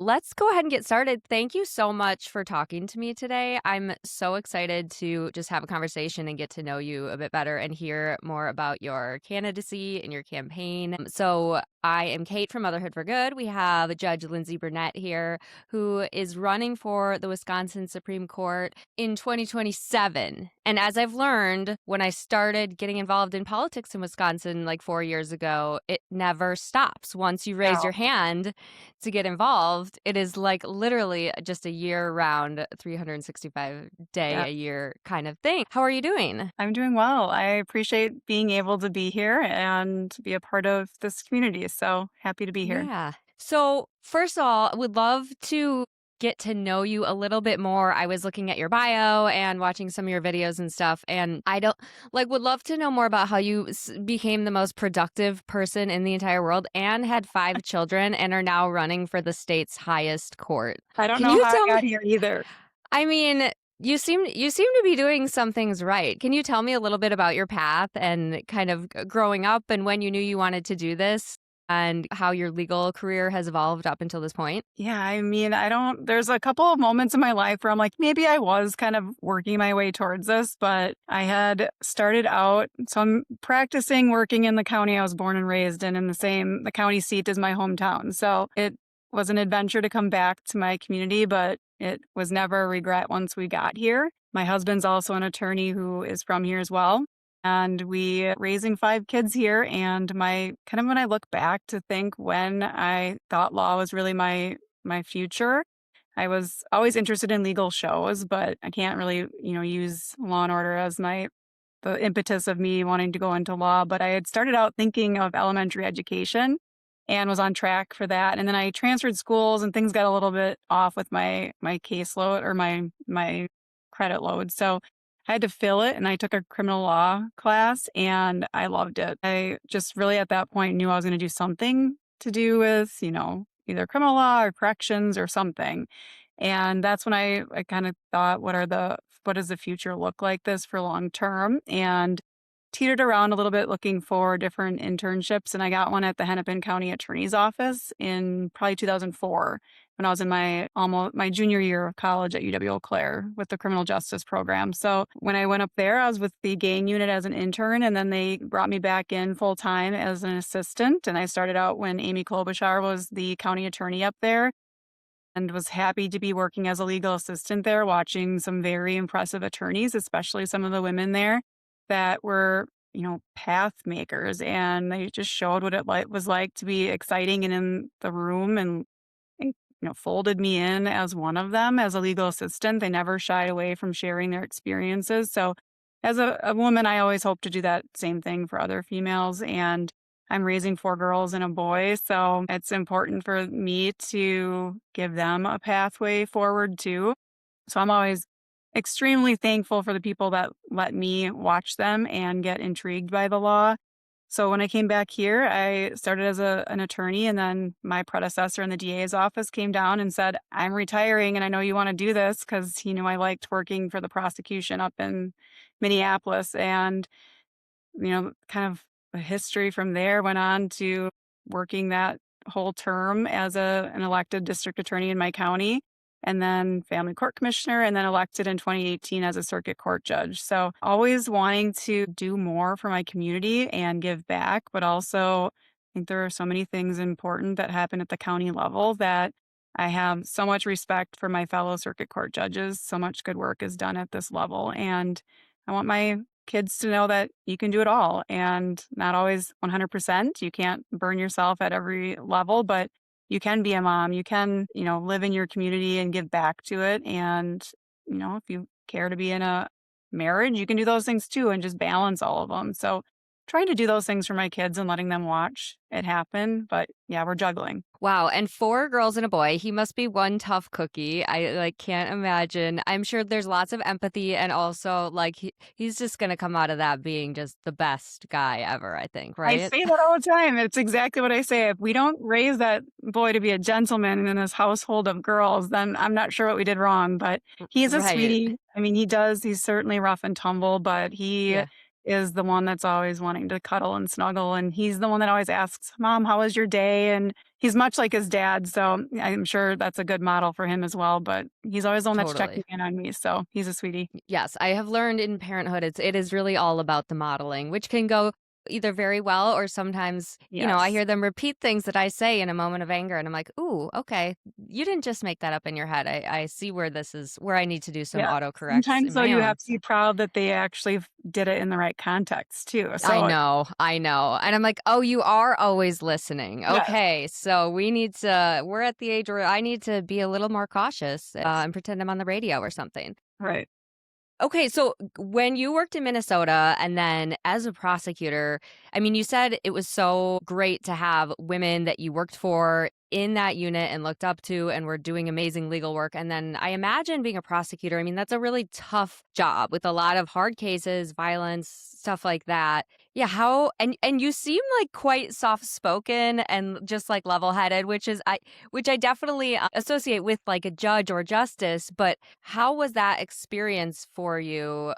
let's go ahead and get started. Thank you so much for talking to me today. I'm so excited to just have a conversation and get to know you a bit better and hear more about your candidacy and your campaign. So, I am Kate from Motherhood for Good. We have Judge Lindsey Burnett here, who is running for the Wisconsin Supreme Court in 2027. And as I've learned, when I started getting involved in politics in Wisconsin like 4 years ago, it never stops. Once you raise No. your hand to get involved, it is like literally just a year round, 365 day Yeah, a year kind of thing. How are you doing? I'm doing well. I appreciate being able to be here and be a part of this community. So happy to be here. Yeah. So, first of all, I would love to get to know you a little bit more. I was looking at your bio and watching some of your videos and stuff, and I don't like would love to know more about how you became the most productive person in the entire world and had 5 children and are now running for the state's highest court. I don't Can know you how I tell got me? here either. I mean, you seem to be doing some things right. Can you tell me a little bit about your path and kind of growing up and when you knew you wanted to do this and how your legal career has evolved up until this point? Yeah, I don't, there's a couple of moments in my life where I'm like, maybe I was kind of working my way towards this, but I had started out. So I'm practicing working in the county I was born and raised in the county seat as my hometown. So it was an adventure to come back to my community, but it was never a regret once we got here. My husband's also an attorney who is from here as well. And we raising 5 kids here. And my kind of when I look back to think when I thought law was really my future. I was always interested in legal shows, but I can't really, use Law and Order as the impetus of me wanting to go into law. But I had started out thinking of elementary education and was on track for that. And then I transferred schools and things got a little bit off with my caseload or my credit load. So I had to fill it and I took a criminal law class and I loved it. I just really at that point knew I was going to do something to do with, either criminal law or corrections or something. And that's when I kind of thought, what does the future look like this for long term? And teetered around a little bit looking for different internships. And I got one at the Hennepin County Attorney's Office in probably 2004 when I was in my junior year of college at UW Eau Claire with the criminal justice program. So when I went up there, I was with the gang unit as an intern, and then they brought me back in full time as an assistant. And I started out when Amy Klobuchar was the county attorney up there and was happy to be working as a legal assistant there, watching some very impressive attorneys, especially some of the women there that were, path makers. And they just showed what was like to be exciting and in the room and folded me in as one of them as a legal assistant. They never shied away from sharing their experiences. So as a woman, I always hope to do that same thing for other females. And I'm raising 4 girls and a boy. So it's important for me to give them a pathway forward too. So I'm always extremely thankful for the people that let me watch them and get intrigued by the law. So when I came back here, I started as an attorney, and then my predecessor in the DA's office came down and said, "I'm retiring, and I know you want to do this," because he knew I liked working for the prosecution up in Minneapolis. And kind of the history from there went on to working that whole term as an elected district attorney in my county, and then family court commissioner, and then elected in 2018 as a circuit court judge. So always wanting to do more for my community and give back, but also I think there are so many things important that happen at the county level that I have so much respect for my fellow circuit court judges. So much good work is done at this level. And I want my kids to know that you can do it all and not always 100%. You can't burn yourself at every level, but you can be a mom. You can, live in your community and give back to it. And, if you care to be in a marriage, you can do those things too and just balance all of them. So trying to do those things for my kids and letting them watch it happen. But yeah, we're juggling. Wow, and 4 girls and a boy. He must be one tough cookie. I like can't imagine. I'm sure there's lots of empathy and also like he's just going to come out of that being just the best guy ever, I think, I right? say that all the time. It's exactly what I say. If we don't raise that boy to be a gentleman in this household of girls, then I'm not sure what we did wrong. But he's a Right. sweetie. I mean, he's certainly rough and tumble, but he Yeah. is the one that's always wanting to cuddle and snuggle. And he's the one that always asks, "Mom, how was your day?" And He's much like his dad, so I'm sure that's a good model for him as well, but he's always the one that's Totally. checking in on me, so he's a sweetie. Yes, I have learned in parenthood it is really all about the modeling, which can go either very well or sometimes, I Yes. hear them repeat things that I say in a moment of anger and I'm like, "Ooh, okay. You didn't just make that up in your head. I see where I need to do some Yeah. autocorrects Sometimes, in though, my you have own." to be proud that they actually did it in the right context too, I so know, I know. And I'm like, "Oh, you are always listening. yes. Okay, so we're at the age where I need to be a little more cautious, and pretend I'm on the radio or something." Right. Okay, so when you worked in Minnesota and then as a prosecutor, I mean, you said it was so great to have women that you worked for in that unit and looked up to and were doing amazing legal work. And then I imagine being a prosecutor, I mean, that's a really tough job with a lot of hard cases, violence, stuff like that. Yeah, how and you seem like quite soft-spoken and just like level-headed, which I definitely associate with like a judge or justice, but how was that experience for you?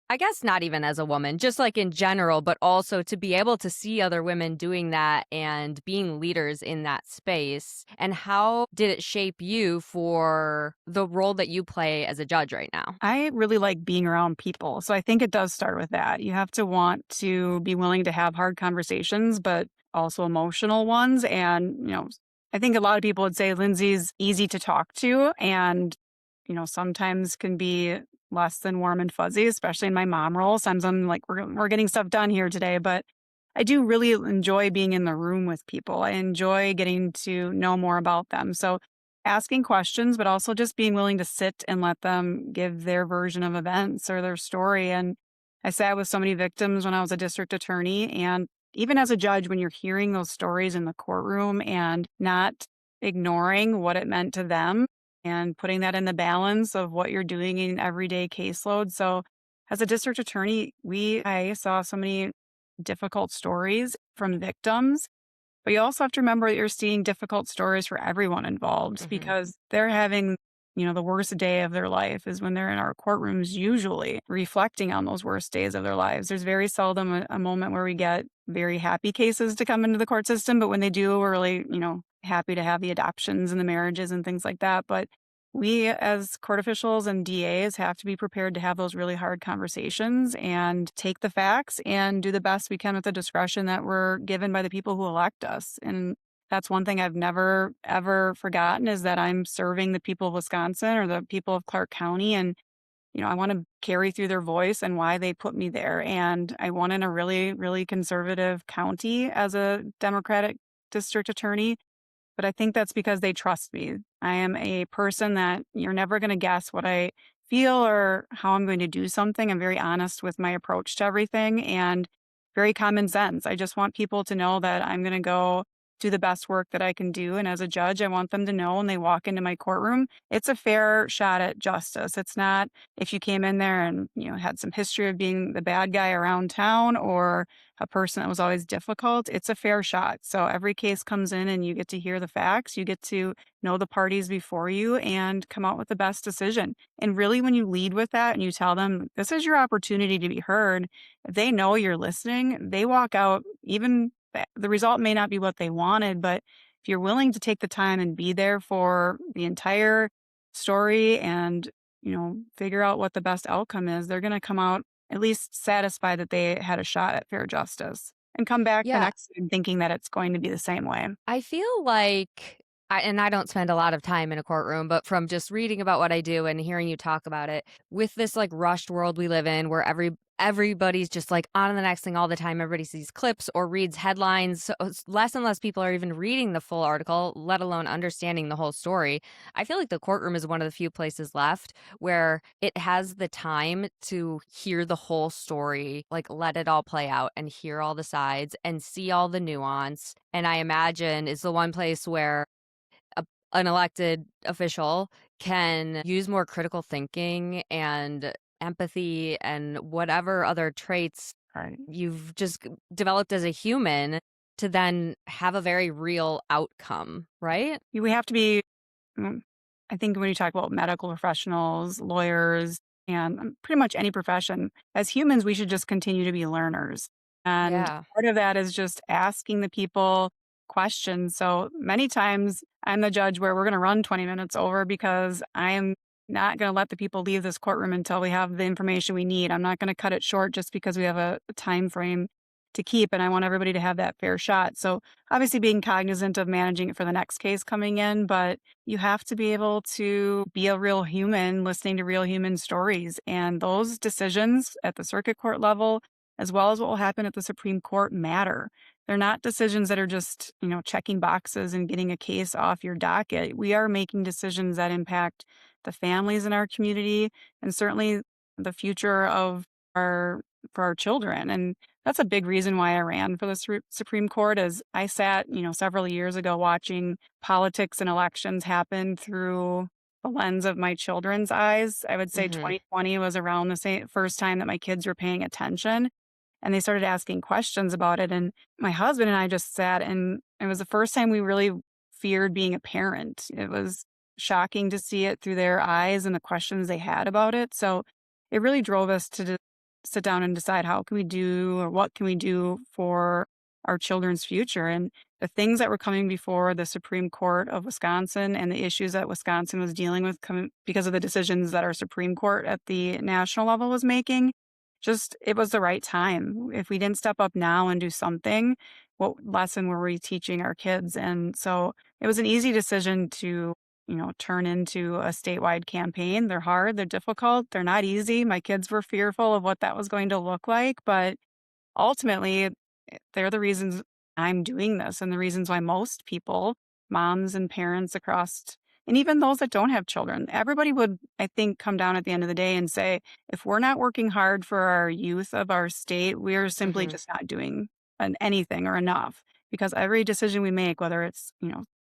I guess not even as a woman, just like in general, but also to be able to see other women doing that and being leaders in that space. And how did it shape you for the role that you play as a judge right now? I really like being around people, so I think it does start with that. You have to want to be willing to have hard conversations, but also emotional ones, and, I think a lot of people would say Lindsay's easy to talk to and, sometimes can be less than warm and fuzzy, especially in my mom role. Sometimes I'm like, "We're getting stuff done here today," but I do really enjoy being in the room with people. I enjoy getting to know more about them. So asking questions, but also just being willing to sit and let them give their version of events or their story. And I sat with so many victims when I was a district attorney. And even as a judge, when you're hearing those stories in the courtroom and not ignoring what it meant to them and putting that in the balance of what you're doing in everyday caseload. So as a district attorney, I saw so many difficult stories from victims, but you also have to remember that you're seeing difficult stories for everyone involved Hmm. because they're having, the worst day of their life is when they're in our courtrooms, usually reflecting on those worst days of their lives. There's very seldom a moment where we get very happy cases to come into the court system, but when they do, we're really, happy to have the adoptions and the marriages and things like that. But we, as court officials and DAs, have to be prepared to have those really hard conversations and take the facts and do the best we can with the discretion that we're given by the people who elect us. And that's one thing I've never, ever forgotten is that I'm serving the people of Wisconsin or the people of Clark County. And, I want to carry through their voice and why they put me there. And I won in a really, really conservative county as a Democratic district attorney, but I think that's because they trust me. I am a person that you're never going to guess what I feel or how I'm going to do something. I'm very honest with my approach to everything and very common sense. I just want people to know that I'm going to go do the best work that I can do. And as a judge, I want them to know when they walk into my courtroom, it's a fair shot at justice. It's not if you came in there and, had some history of being the bad guy around town or a person that was always difficult, it's a fair shot. So every case comes in and you get to hear the facts, you get to know the parties before you and come out with the best decision. And really, when you lead with that and you tell them this is your opportunity to be heard, if they know you're listening, they walk out, even the result may not be what they wanted, but if you're willing to take the time and be there for the entire story and, figure out what the best outcome is, they're going to come out at least satisfied that they had a shot at fair justice and come back the Yeah, next time thinking that it's going to be the same way. I feel like I don't spend a lot of time in a courtroom, but from just reading about what I do and hearing you talk about it, with this like rushed world we live in where everybody's just like on to the next thing all the time. Everybody sees clips or reads headlines. So less and less people are even reading the full article, let alone understanding the whole story. I feel like the courtroom is one of the few places left where it has the time to hear the whole story, like let it all play out and hear all the sides and see all the nuance. And I imagine is the one place where a, an elected official can use more critical thinking and empathy and whatever other traits Right. you've just developed as a human to then have a very real outcome, right? We have to be, mm, I think when you talk about medical professionals, lawyers, and pretty much any profession, as humans, we should just continue to be learners. And Yeah. part of that is just asking the people questions. So many times I'm the judge where we're going to run 20 minutes over because I am not going to let the people leave this courtroom until we have the information we need. I'm not going to cut it short just because we have a time frame to keep, and I want everybody to have that fair shot. So obviously being cognizant of managing it for the next case coming in, but you have to be able to be a real human listening to real human stories. And those decisions at the circuit court level, as well as what will happen at the Supreme Court, matter. They're not decisions that are just, checking boxes and getting a case off your docket. We are making decisions that impact the families in our community and certainly the future of our for our children. And that's a big reason why I ran for the Supreme Court is I sat, several years ago watching politics and elections happen through the lens of my children's eyes. I would say Mhm. 2020 was around the same first time that my kids were paying attention and they started asking questions about it. And my husband and I just sat, and it was the first time we really feared being a parent. It was shocking to see it through their eyes and the questions they had about it. So it really drove us to sit down and decide how can we do or what can we do for our children's future. And the things that were coming before the Supreme Court of Wisconsin and the issues that Wisconsin was dealing with coming because of the decisions that our Supreme Court at the national level was making, just it was the right time. If we didn't step up now and do something, what lesson were we teaching our kids? And so it was an easy decision to, turn into a statewide campaign. They're hard, they're difficult, they're not easy. My kids were fearful of what that was going to look like, but ultimately, they're the reasons I'm doing this and the reasons why most people, moms and parents across, and even those that don't have children, everybody would, I think, come down at the end of the day and say, if we're not working hard for our youth of our state, we're simply Mhm. just not doing anything or enough. Because every decision we make, whether it's,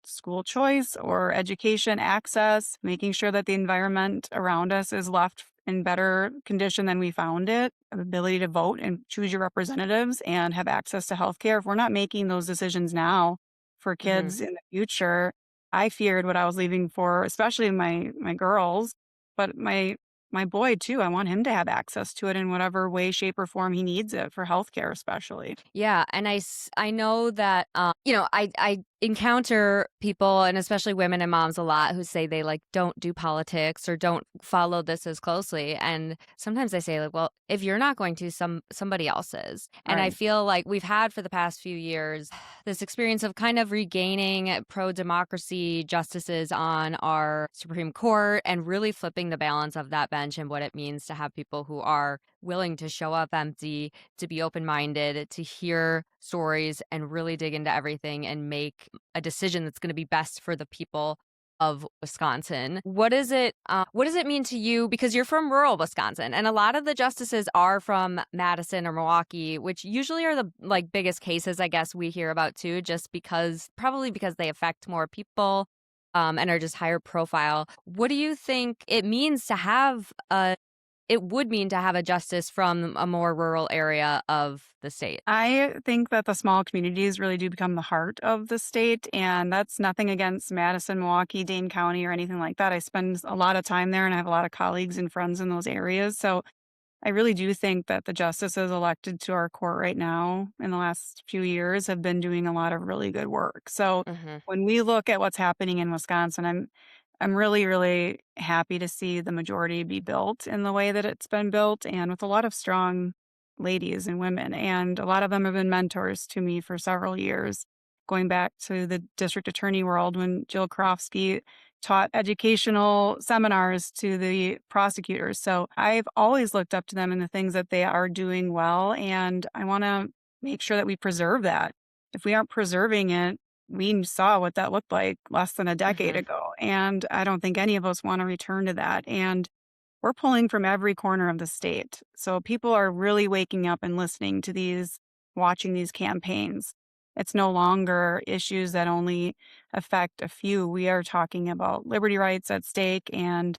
school choice or education access, making sure that the environment around us is left in better condition than we found it, ability to vote and choose your representatives and have access to healthcare. If we're not making those decisions now for Mhm. kids in the future, I feared what I was leaving for, especially my girls, but my boy too. I want him to have access to it in whatever way, shape, or form he needs it for healthcare, especially. Yeah, and I know that, I encounter people, and especially women and moms a lot, who say they, like, don't do politics or don't follow this as closely, and sometimes I say, like, "Well, if you're not going to, somebody else is." And I Right. feel like we've had for the past few years this experience of kind of regaining pro-democracy justices on our Supreme Court and really flipping the balance of that bench and what it means to have people who are willing to show up empty, to be open minded, to hear stories and really dig into everything and make a decision that's going to be best for the people of Wisconsin. What does it mean to you, because you're from rural Wisconsin and a lot of the justices are from Madison or Milwaukee, which usually are the like biggest cases I guess we hear about too, just because probably because they affect more people and are just higher profile. What do you think it would mean to have a justice from a more rural area of the state? I think that the small communities really do become the heart of the state, and that's nothing against Madison, Milwaukee, Dane County, or anything like that. I spend a lot of time there and I have a lot of colleagues and friends in those areas. So I really do think that the justices elected to our court right now in the last few years have been doing a lot of really good work. So Mhm. when we look at what's happening in Wisconsin, I'm really, really happy to see the majority be built in the way that it's been built and with a lot of strong ladies and women. And a lot of them have been mentors to me for several years, going back to the district attorney world when Jill Krofsky taught educational seminars to the prosecutors. So I've always looked up to them in the things that they are doing well. And I want to make sure that we preserve that. If we aren't preserving it, we saw what that looked like less than a decade Mhm. ago. And I don't think any of us want to return to that. And we're pulling from every corner of the state. So people are really waking up and listening to watching these campaigns. It's no longer issues that only affect a few. We are talking about liberty rights at stake, and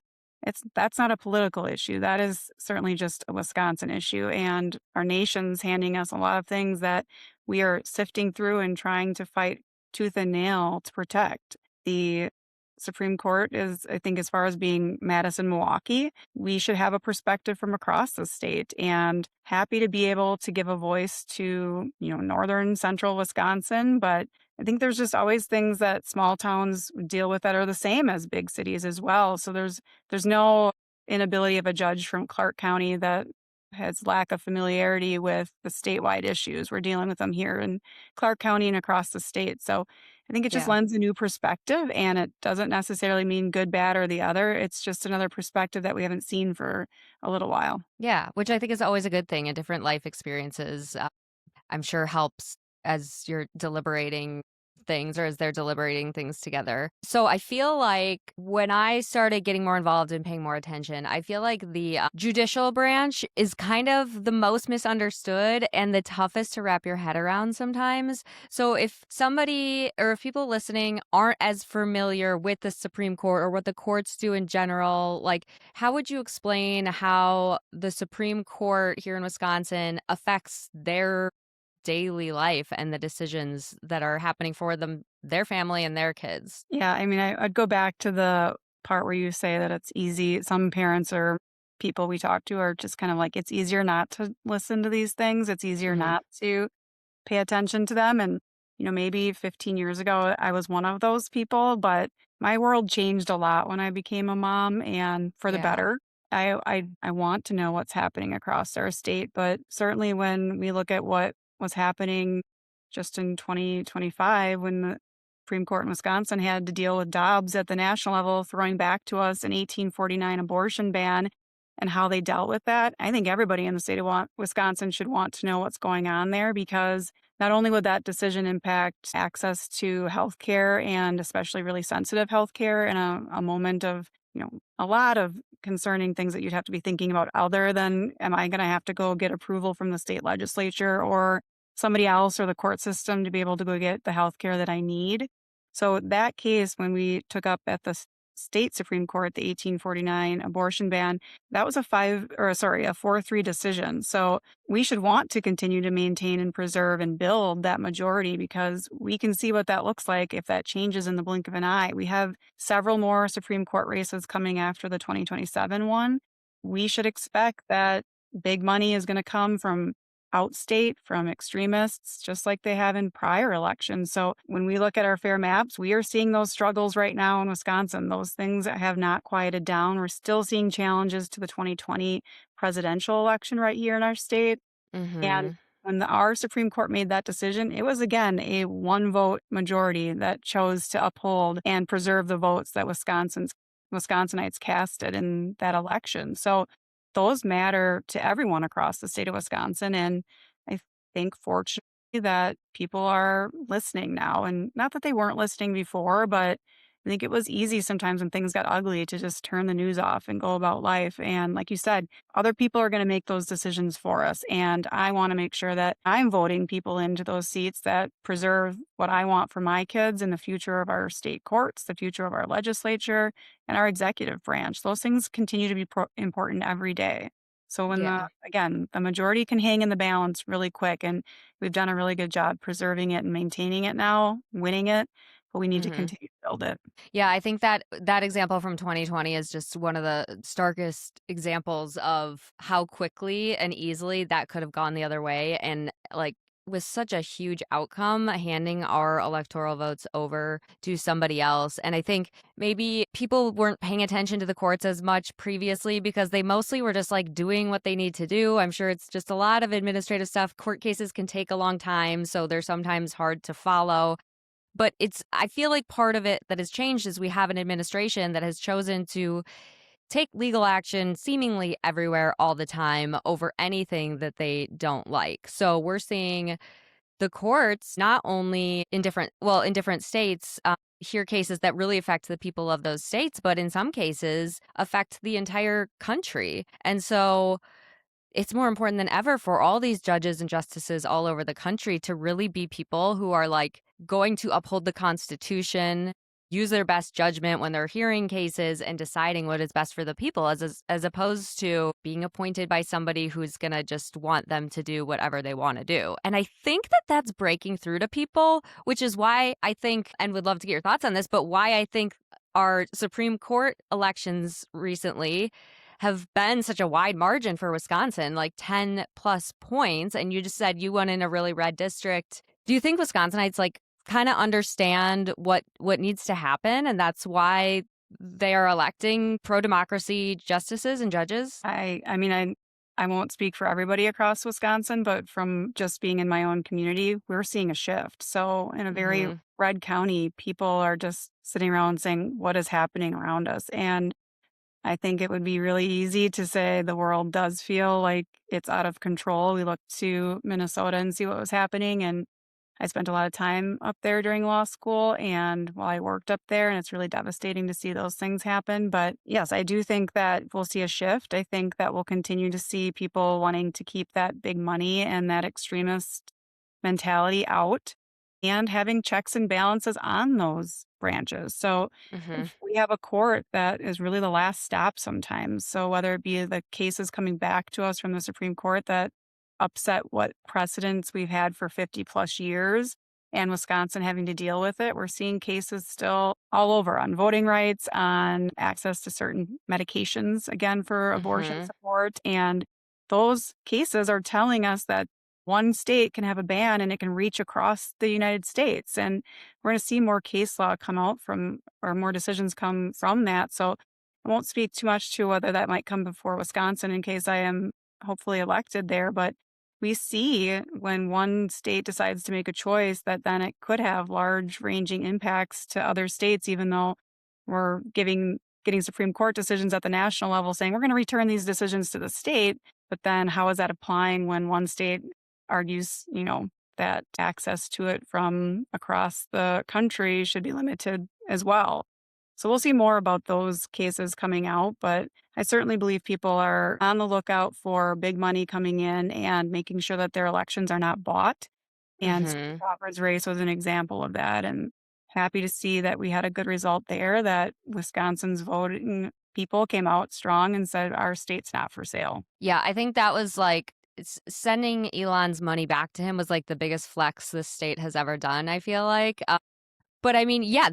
that's not a political issue. That is certainly just a Wisconsin issue. And our nation's handing us a lot of things that we are sifting through and trying to fight tooth and nail to protect. The Supreme Court is, I think, as far as being Madison, Milwaukee, we should have a perspective from across the state, and happy to be able to give a voice to, northern central Wisconsin. But I think there's just always things that small towns deal with that are the same as big cities as well. So there's no inability of a judge from Clark County that has lack of familiarity with the statewide issues. We're dealing with them here in Clark County and across the state. So I think it just Yeah. lends a new perspective, and it doesn't necessarily mean good, bad, or the other. It's just another perspective that we haven't seen for a little while. Yeah, which I think is always a good thing, and different life experiences, I'm sure helps as you're deliberating things or as they're deliberating things together. So I feel like when I started getting more involved and paying more attention, I feel like the judicial branch is kind of the most misunderstood and the toughest to wrap your head around sometimes. So if somebody or if people listening aren't as familiar with the Supreme Court or what the courts do in general, like how would you explain how the Supreme Court here in Wisconsin affects their daily life and the decisions that are happening for them, their family, and their kids? Yeah, I mean, I'd go back to the part where you say that it's easy. Some parents or people we talk to are just kind of like, it's easier not to listen to these things. It's easier Mhm. not to pay attention to them. And, maybe 15 years ago, I was one of those people, but my world changed a lot when I became a mom and for the Yeah. better. I want to know what's happening across our state, but certainly when we look at what was happening just in 2025, when the Supreme Court in Wisconsin had to deal with Dobbs at the national level, throwing back to us an 1849 abortion ban and how they dealt with that. I think everybody in the state of Wisconsin should want to know what's going on there, because not only would that decision impact access to healthcare, and especially really sensitive healthcare in a moment of, a lot of concerning things that you'd have to be thinking about, other than, am I going to have to go get approval from the state legislature or somebody else or the court system to be able to go get the healthcare that I need? So that case, when we took up at the state Supreme Court, the 1849 abortion ban, that was a 4-3 decision. So we should want to continue to maintain and preserve and build that majority, because we can see what that looks like if that changes in the blink of an eye. We have several more Supreme Court races coming after the 2027 one. We should expect that big money is going to come from outstate, from extremists, just like they have in prior elections. So when we look at our fair maps, we are seeing those struggles right now in Wisconsin. Those things have not quieted down. We're still seeing challenges to the 2020 presidential election right here in our state. And Mhm. when our Supreme Court made that decision, it was again a one vote majority that chose to uphold and preserve the votes that Wisconsinites casted in that election. So those matter to everyone across the state of Wisconsin. And I think fortunately that people are listening now. And not that they weren't listening before, but I think it was easy sometimes when things got ugly to just turn the news off and go about life. And like you said, other people are going to make those decisions for us. And I want to make sure that I'm voting people into those seats that preserve what I want for my kids and the future of our state courts, the future of our legislature, and our executive branch. Those things continue to be important every day. So when Yeah. the majority can hang in the balance really quick, and we've done a really good job preserving it and maintaining it now, winning it, but we need to Mhm. continue to build it. Yeah, I think that that example from 2020 is just one of the starkest examples of how quickly and easily that could have gone the other way, and like was such a huge outcome handing our electoral votes over to somebody else. And I think maybe people weren't paying attention to the courts as much previously because they mostly were just like doing what they need to do. I'm sure it's just a lot of administrative stuff. Court cases can take a long time, so they're sometimes hard to follow. But it's I feel like part of it that has changed is we have an administration that has chosen to take legal action seemingly everywhere all the time over anything that they don't like. So we're seeing the courts not only in different states hear cases that really affect the people of those states, but in some cases affect the entire country. And so it's more important than ever for all these judges and justices all over the country to really be people who are like going to uphold the Constitution, use their best judgment when they're hearing cases and deciding what is best for the people, as opposed to being appointed by somebody who's going to just want them to do whatever they want to do. And I think that that's breaking through to people, which is why I think, and would love to get your thoughts on this, but why I think our Supreme Court elections recently have been such a wide margin for Wisconsin, like 10 plus points. And you just said you won in a really red district. Do you think Wisconsinites like kind of understand what needs to happen, and that's why they are electing pro-democracy justices and judges? I mean, I won't speak for everybody across Wisconsin, but from just being in my own community, we're seeing a shift. So in a very Mhm. red county, people are just sitting around saying, what is happening around us? And I think it would be really easy to say the world does feel like it's out of control. We look to Minnesota and see what was happening. And I spent a lot of time up there during law school and while I worked up there, and it's really devastating to see those things happen. But yes, I do think that we'll see a shift. I think that we'll continue to see people wanting to keep that big money and that extremist mentality out and having checks and balances on those branches. So Mhm. we have a court that is really the last stop sometimes. So whether it be the cases coming back to us from the Supreme Court that upset what precedents we've had for 50 plus years and Wisconsin having to deal with it, we're seeing cases still all over on voting rights, on access to certain medications, again, for abortion Mhm. support. And those cases are telling us that one state can have a ban and it can reach across the United States. And we're going to see more case law come out from, or more decisions come from that. So I won't speak too much to whether that might come before Wisconsin in case I am hopefully elected there. But we see when one state decides to make a choice that then it could have large ranging impacts to other states, even though we're getting Supreme Court decisions at the national level saying we're going to return these decisions to the state. But then how is that applying when one state argues, that access to it from across the country should be limited as well? So we'll see more about those cases coming out, but I certainly believe people are on the lookout for big money coming in and making sure that their elections are not bought. And Mhm. Crawford's race was an example of that. And happy to see that we had a good result there, that Wisconsin's voting people came out strong and said our state's not for sale. Yeah, I think that was like sending Elon's money back to him was like the biggest flex this state has ever done, I feel like. But I mean, yeah,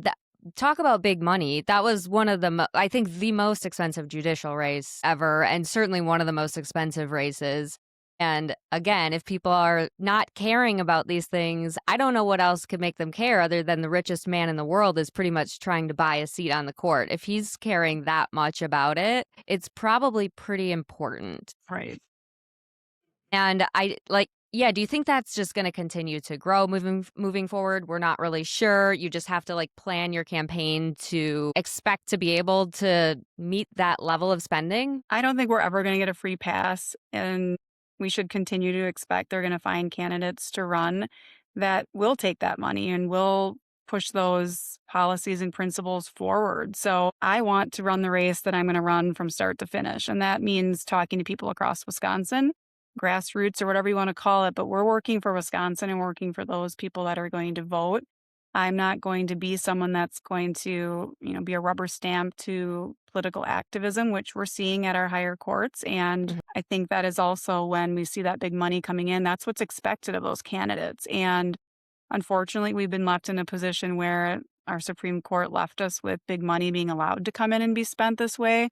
talk about big money. That was one of the, I think, the most expensive judicial race ever, and certainly one of the most expensive races. And again, if people are not caring about these things, I don't know what else could make them care other than the richest man in the world is pretty much trying to buy a seat on the court. If he's caring that much about it, it's probably pretty important. Right. And I like, yeah, do you think that's just going to continue to grow moving forward? We're not really sure. You just have to like plan your campaign to expect to be able to meet that level of spending. I don't think we're ever going to get a free pass. And we should continue to expect they're going to find candidates to run that will take that money and will push those policies and principles forward. So I want to run the race that I'm going to run from start to finish. And that means talking to people across Wisconsin, grassroots or whatever you want to call it. But we're working for Wisconsin and working for those people that are going to vote. I'm not going to be someone that's going to, be a rubber stamp to political activism, which we're seeing at our higher courts. And Mhm. I think that is also when we see that big money coming in, that's what's expected of those candidates. And unfortunately, we've been left in a position where our Supreme Court left us with big money being allowed to come in and be spent this way.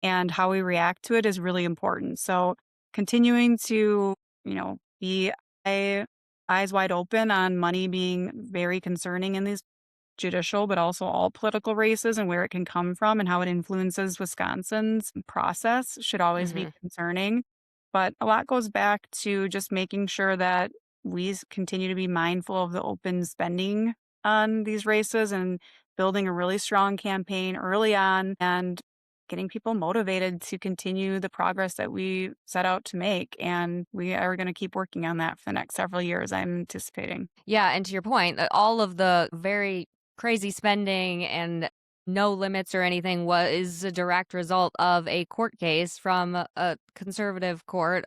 And how we react to it is really important. So continuing to, be a eyes wide open on money being very concerning in these judicial, but also all political races and where it can come from and how it influences Wisconsin's process should always be Mhm. concerning. But a lot goes back to just making sure that we continue to be mindful of the open spending on these races and building a really strong campaign early on and getting people motivated to continue the progress that we set out to make. And we are going to keep working on that for the next several years, I'm anticipating. Yeah, and to your point, that all of the very crazy spending and no limits or anything was a direct result of a court case from a conservative court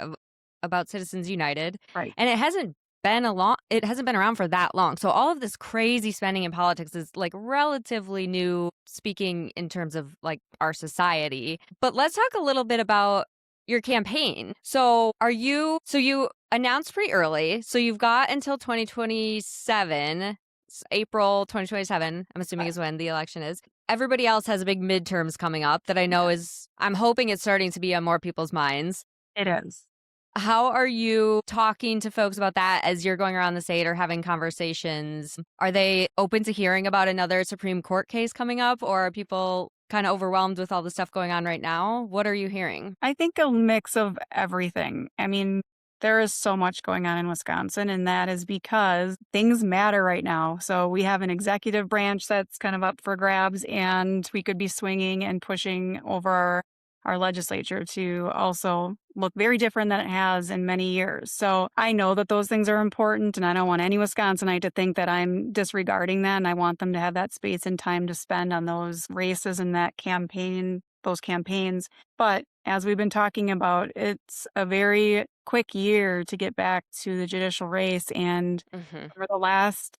about Citizens United. Right. And it hasn't been around for that long. So all of this crazy spending in politics is like relatively new speaking in terms of like our society. But let's talk a little bit about your campaign. So you announced pretty early. So you've got until 2027. April 2027, I'm assuming is when the election is. Everybody else has a big midterms coming up that I know is, I'm hoping it's starting to be on more people's minds. It is. How are you talking to folks about that as you're going around the state or having conversations? Are they open to hearing about another Supreme Court case coming up, or are people kind of overwhelmed with all the stuff going on right now? What are you hearing? I think a mix of everything. I mean, there is so much going on in Wisconsin, and that is because things matter right now. So we have an executive branch that's kind of up for grabs, and we could be swinging and pushing over our legislature to also look very different than it has in many years. So I know that those things are important, and I don't want any Wisconsinite to think that I'm disregarding that. And I want them to have that space and time to spend on those races and that campaign, those campaigns. But as we've been talking about, it's a very quick year to get back to the judicial race. And Hmm. for the last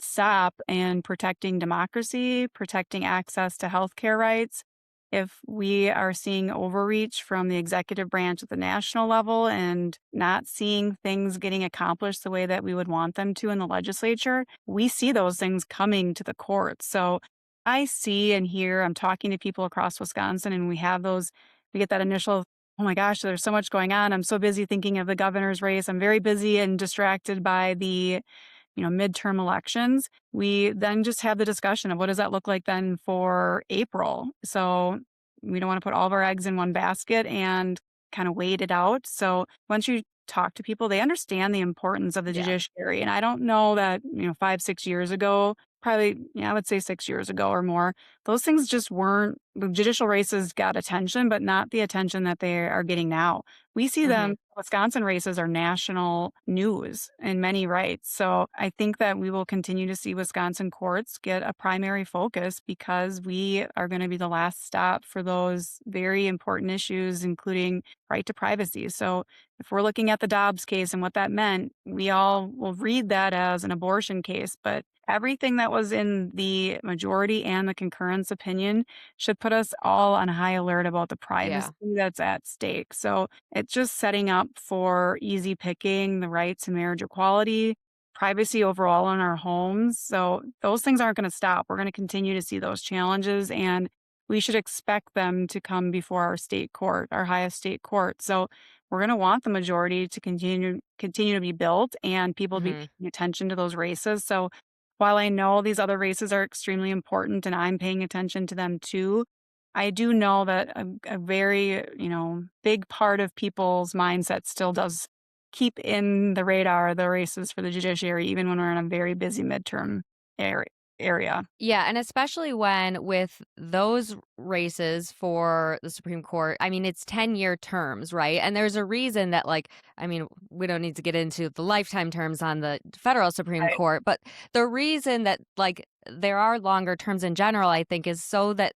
stop in protecting democracy, protecting access to healthcare rights, if we are seeing overreach from the executive branch at the national level and not seeing things getting accomplished the way that we would want them to in the legislature, we see those things coming to the courts. So I see and hear, I'm talking to people across Wisconsin, and we get that initial, oh my gosh, there's so much going on. I'm so busy thinking of the governor's race. I'm very busy and distracted by the midterm elections. We then just have the discussion of what does that look like then for April. So we don't want to put all of our eggs in one basket and kind of wait it out. So once you talk to people, they understand the importance of the Yeah. judiciary. And I don't know that, 5, 6 years ago, probably, I would say 6 years ago or more, those things just weren't, the judicial races got attention, but not the attention that they are getting now. We see Hmm. them, Wisconsin races are national news in many rights. So I think that we will continue to see Wisconsin courts get a primary focus because we are going to be the last stop for those very important issues, including right to privacy. So if we're looking at the Dobbs case and what that meant, we all will read that as an abortion case, but everything that was in the majority and the concurrence opinion should put us all on high alert about the Yeah. privacy that's at stake. So it's just setting up for easy picking, the right to marriage equality, privacy overall in our homes. So those things aren't going to stop. We're going to continue to see those challenges, and we should expect them to come before our state court, our highest state court. So we're going to want the majority to continue to be built and people to be Hmm. paying attention to those races. So while I know these other races are extremely important and I'm paying attention to them too, I do know that a very, big part of people's mindset still does keep in the radar the races for the judiciary, even when we're in a very busy midterm area. area. Yeah, and especially when with those races for the Supreme Court, I mean, it's 10-year terms, right? And there's a reason that, like, I mean, we don't need to get into the lifetime terms on the federal Supreme Right. Court, but the reason that, like, there are longer terms in general, I think, is so that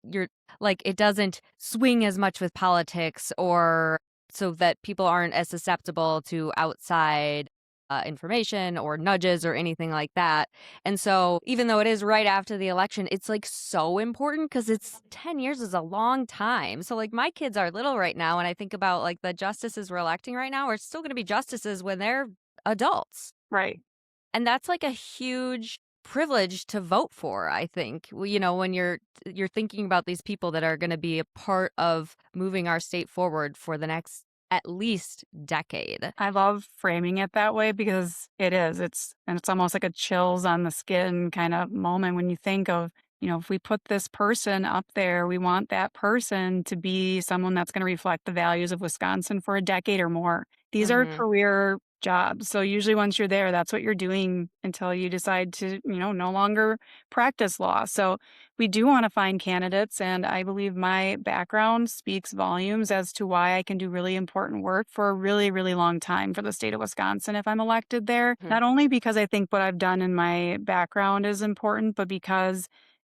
like, it doesn't swing as much with politics, or so that people aren't as susceptible to outside information or nudges or anything like that. And so, even though it is right after the election, it's like so important because it's 10 years is a long time. So, like, my kids are little right now, and I think about like the justices we're electing right now are still going to be justices when they're adults. Right. And that's like a huge privilege to vote for, I think. When you're thinking about these people that are going to be a part of moving our state forward for the next at least decade. I love framing it that way because it is. It's almost like a chills on the skin kind of moment when you think of, if we put this person up there, we want that person to be someone that's going to reflect the values of Wisconsin for a decade or more. These are Mhm. career jobs. So usually once you're there, that's what you're doing until you decide to, no longer practice law. So we do want to find candidates, and I believe my background speaks volumes as to why I can do really important work for a really, really long time for the state of Wisconsin if I'm elected there. Mhm. Not only because I think what I've done in my background is important, but because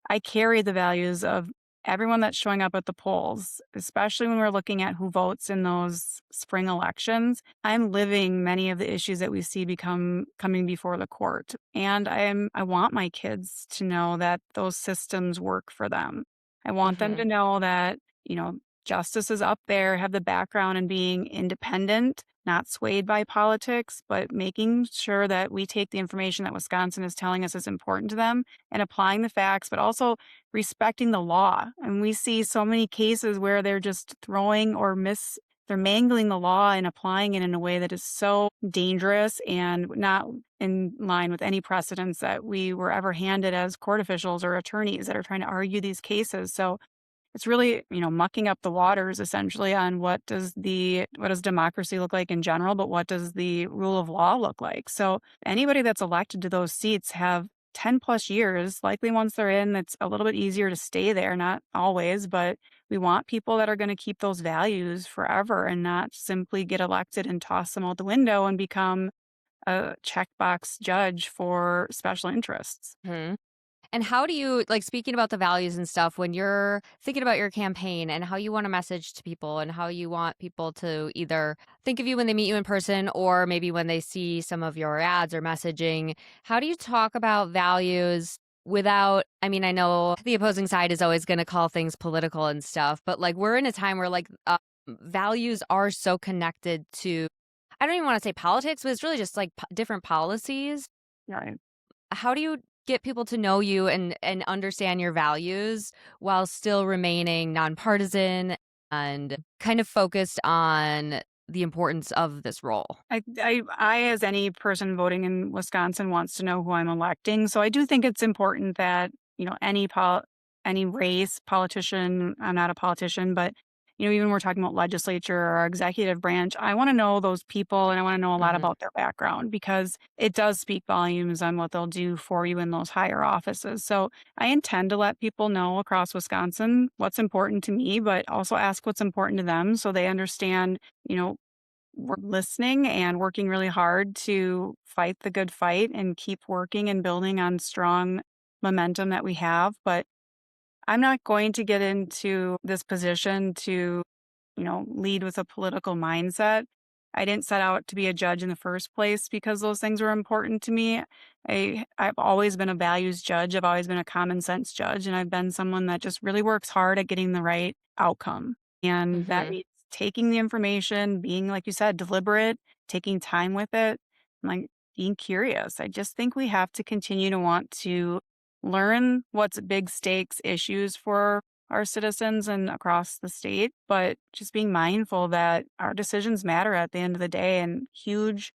I carry the values of everyone that's showing up at the polls, especially when we're looking at who votes in those spring elections. I'm living many of the issues that we see become coming before the court. And I want my kids to know that those systems work for them. I want them to Mhm. know that, justices up there have the background in being independent, not swayed by politics, but making sure that we take the information that Wisconsin is telling us is important to them and applying the facts, but also respecting the law. And we see so many cases where they're just throwing or they're mangling the law and applying it in a way that is so dangerous and not in line with any precedents that we were ever handed as court officials or attorneys that are trying to argue these cases. So it's really, mucking up the waters essentially on what does democracy look like in general, but what does the rule of law look like? So anybody that's elected to those seats have 10 plus years, likely once they're in, it's a little bit easier to stay there, not always, but we want people that are going to keep those values forever and not simply get elected and toss them out the window and become a checkbox judge for special interests. Mhm. And how do you like speaking about the values and stuff when you're thinking about your campaign and how you want a message to people and how you want people to either think of you when they meet you in person or maybe when they see some of your ads or messaging? How do you talk about values without, I mean, I know the opposing side is always going to call things political and stuff, but like we're in a time where like values are so connected to, I don't even want to say politics, but it's really just like different policies. Right. How do you get people to know you and understand your values while still remaining nonpartisan and kind of focused on the importance of this role? I, as any person voting in Wisconsin, wants to know who I'm electing. So I do think it's important that any race, politician. I'm not a politician, but even when we're talking about legislature or executive branch, I want to know those people and I want to know a lot Mhm. about their background because it does speak volumes on what they'll do for you in those higher offices. So I intend to let people know across Wisconsin what's important to me, but also ask what's important to them so they understand, you know, we're listening and working really hard to fight the good fight and keep working and building on strong momentum that we have. But I'm not going to get into this position to, lead with a political mindset. I didn't set out to be a judge in the first place because those things were important to me. I've always been a values judge. I've always been a common sense judge. And I've been someone that just really works hard at getting the right outcome. And that Mhm. means taking the information, being, like you said, deliberate, taking time with it, and like being curious. I just think we have to continue to want to learn what's big stakes issues for our citizens and across the state, but just being mindful that our decisions matter at the end of the day and huge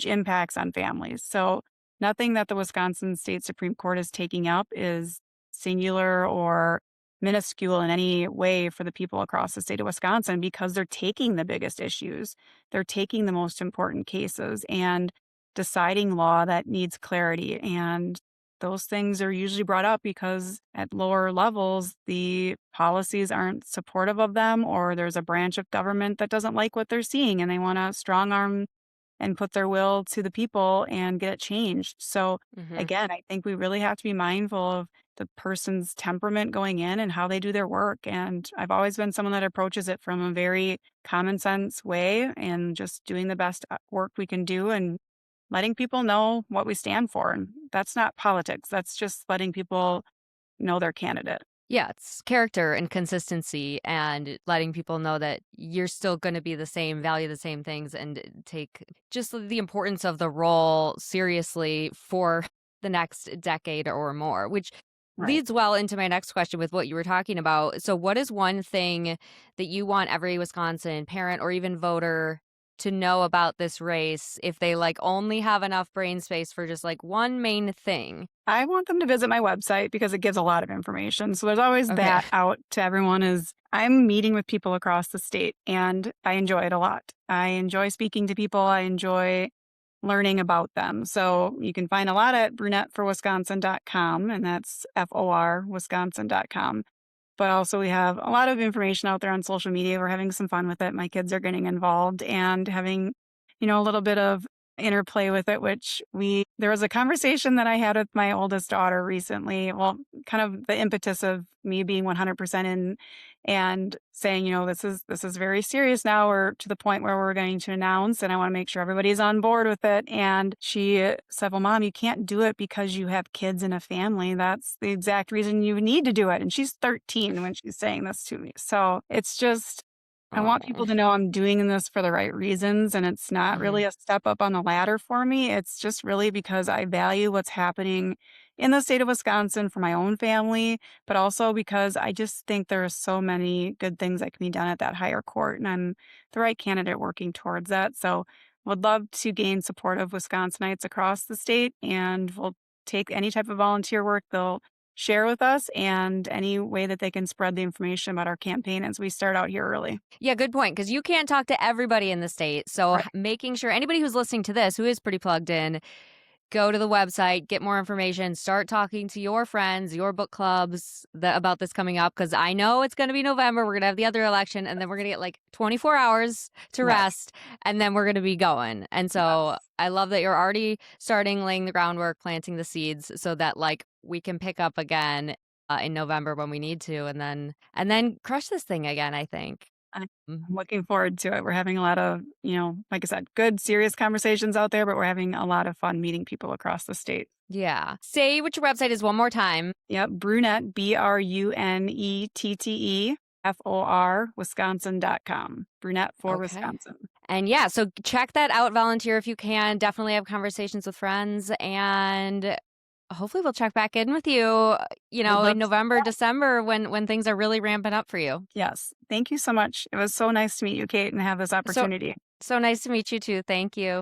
impacts on families. So nothing that the Wisconsin State Supreme Court is taking up is singular or minuscule in any way for the people across the state of Wisconsin because they're taking the biggest issues. They're taking the most important cases and deciding law that needs clarity. And those things are usually brought up because at lower levels, the policies aren't supportive of them, or there's a branch of government that doesn't like what they're seeing and they want to strong arm and put their will to the people and get it changed. So, Mhm. again, I think we really have to be mindful of the person's temperament going in and how they do their work. And I've always been someone that approaches it from a very common sense way and just doing the best work we can do and letting people know what we stand for. And that's not politics. That's just letting people know their candidate. Yeah, it's character and consistency and letting people know that you're still going to be the same, value the same things, and take just the importance of the role seriously for the next decade or more, which Right. leads well into my next question with what you were talking about. So, what is one thing that you want every Wisconsin parent or even voter to know about this race if they like only have enough brain space for just like one main thing? I want them to visit my website because it gives a lot of information. So there's always Okay. that out to everyone is I'm meeting with people across the state and I enjoy it a lot. I enjoy speaking to people. I enjoy learning about them. So you can find a lot at brunetteforwisconsin.com and that's FOR Wisconsin.com. But also we have a lot of information out there on social media. We're having some fun with it. My kids are getting involved and having, a little bit of interplay with it, which there was a conversation that I had with my oldest daughter recently. Well, kind of the impetus of me being 100% in and saying, this is very serious now. We're to the point where we're going to announce and I want to make sure everybody's on board with it. And she said, well, Mom, you can't do it because you have kids and a family. That's the exact reason you need to do it. And she's 13 when she's saying this to me. So it's just I want people Oh. to know I'm doing this for the right reasons, and it's not Mhm. really a step up on the ladder for me. It's just really because I value what's happening in the state of Wisconsin for my own family, but also because I just think there are so many good things that can be done at that higher court, and I'm the right candidate working towards that. So, would love to gain support of Wisconsinites across the state, and we'll take any type of volunteer work they'll share with us and any way that they can spread the information about our campaign as we start out here early. Yeah, good point. Because you can't talk to everybody in the state. So Right. making sure anybody who's listening to this, who is pretty plugged in, go to the website, get more information, start talking to your friends, your book clubs about this coming up. Because I know it's going to be November. We're going to have the other election, and then we're going to get like 24 hours to Yes. rest, and then we're going to be going. And so Yes. I love that you're already starting laying the groundwork, planting the seeds, so that like we can pick up again in November when we need to, and then crush this thing again. I think. I'm Mhm. I'm looking forward to it. We're having a lot of, like I said, good, serious conversations out there, but we're having a lot of fun meeting people across the state. Yeah. Say what your website is one more time. Yep. Brunette, BRUNETTE, Wisconsin.com. Brunette for Okay. Wisconsin. And yeah, so check that out, volunteer if you can. Definitely have conversations with friends, and hopefully we'll check back in with you, Would love in to. November, December when things are really ramping up for you. Yes. Thank you so much. It was so nice to meet you, Kate, and have this So opportunity. so nice to meet you too. Thank you.